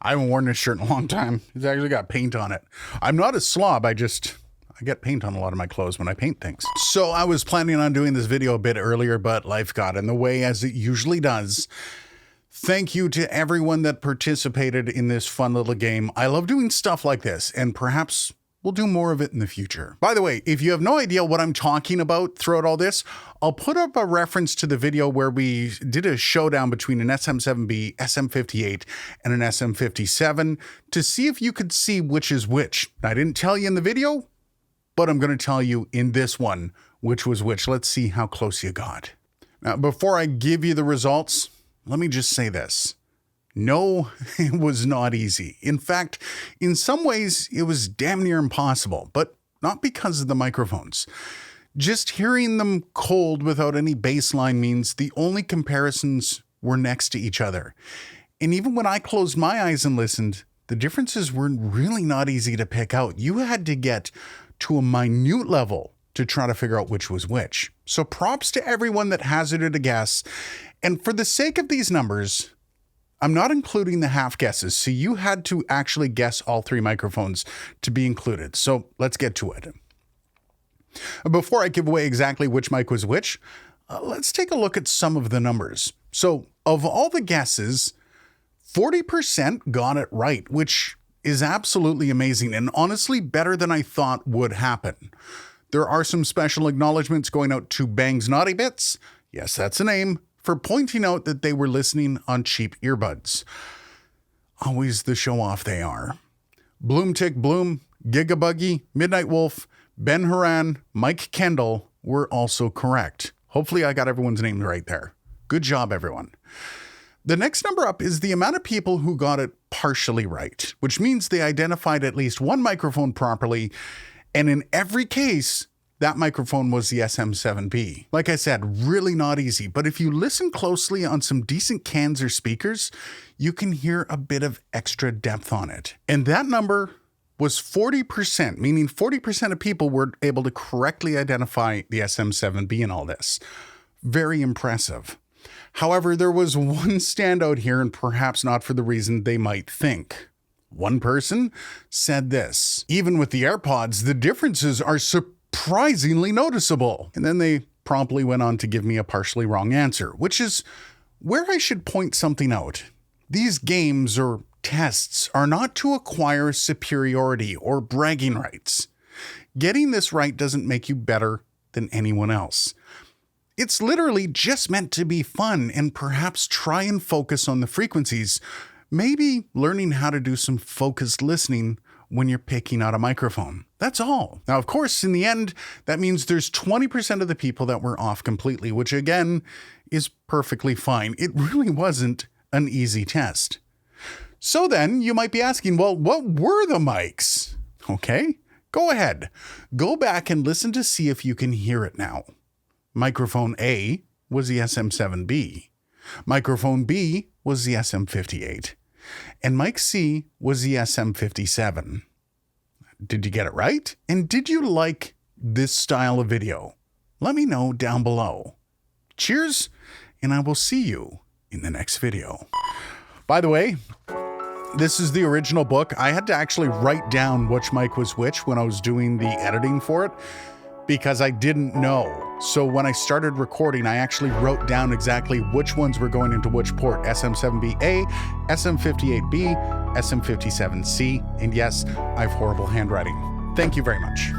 I haven't worn this shirt in a long time. It's actually got paint on it. I'm not a slob. I get paint on a lot of my clothes when I paint things. So I was planning on doing this video a bit earlier, but life got in the way as it usually does. Thank you to everyone that participated in this fun little game. I love doing stuff like this, and perhaps we'll do more of it in the future. By the way, if you have no idea what I'm talking about throughout all this, I'll put up a reference to the video where we did a showdown between an SM7B SM58 and an SM57 to see if you could see which is which. I didn't tell you in the video, but I'm going to tell you in this one which was which. Let's see how close you got. Now, before I give you the results, let me just say this. No, it was not easy. In fact, in some ways, it was damn near impossible, but not because of the microphones. Just hearing them cold without any baseline means the only comparisons were next to each other. And even when I closed my eyes and listened, the differences were really not easy to pick out. You had to get to a minute level to try to figure out which was which. So props to everyone that hazarded a guess. And for the sake of these numbers, I'm not including the half guesses. So you had to actually guess all three microphones to be included. So let's get to it. Before I give away exactly which mic was which, let's take a look at some of the numbers. So of all the guesses, 40% got it right, which is absolutely amazing and honestly better than I thought would happen. There are some special acknowledgements going out to Bang's Naughty Bits. Yes, that's a name. For pointing out that they were listening on cheap earbuds. Always the show off they are. Bloomtick Bloom, Gigabuggy, Midnight Wolf, Ben Haran, Mike Kendall were also correct. Hopefully I got everyone's name right there. Good job, everyone. The next number up is the amount of people who got it partially right, which means they identified at least one microphone properly, and in every case, that microphone was the SM7B. Like I said, really not easy, but if you listen closely on some decent cans or speakers, you can hear a bit of extra depth on it. And that number was 40%, meaning 40% of people were able to correctly identify the SM7B in all this. Very impressive. However, there was one standout here, and perhaps not for the reason they might think. One person said this: even with the AirPods, the differences are surprisingly noticeable. And then they promptly went on to give me a partially wrong answer, which is where I should point something out. These games or tests are not to acquire superiority or bragging rights. Getting this right doesn't make you better than anyone else. It's literally just meant to be fun and perhaps try and focus on the frequencies, maybe learning how to do some focused listening when you're picking out a microphone. That's all. Now, of course, in the end, that means there's 20% of the people that were off completely, which again is perfectly fine. It really wasn't an easy test. So then you might be asking, well, what were the mics? Okay, go ahead. Go back and listen to see if you can hear it now. Microphone A was the SM7B. Microphone B was the SM58. And mic C was the SM57. Did you get it right? And did you like this style of video? Let me know down below. Cheers, and I will see you in the next video. By the way, this is the original book. I had to actually write down which mic was which when I was doing the editing for it, because I didn't know. So when I started recording, I actually wrote down exactly which ones were going into which port: SM7BA, SM58B, SM57C, and yes, I have horrible handwriting. Thank you very much.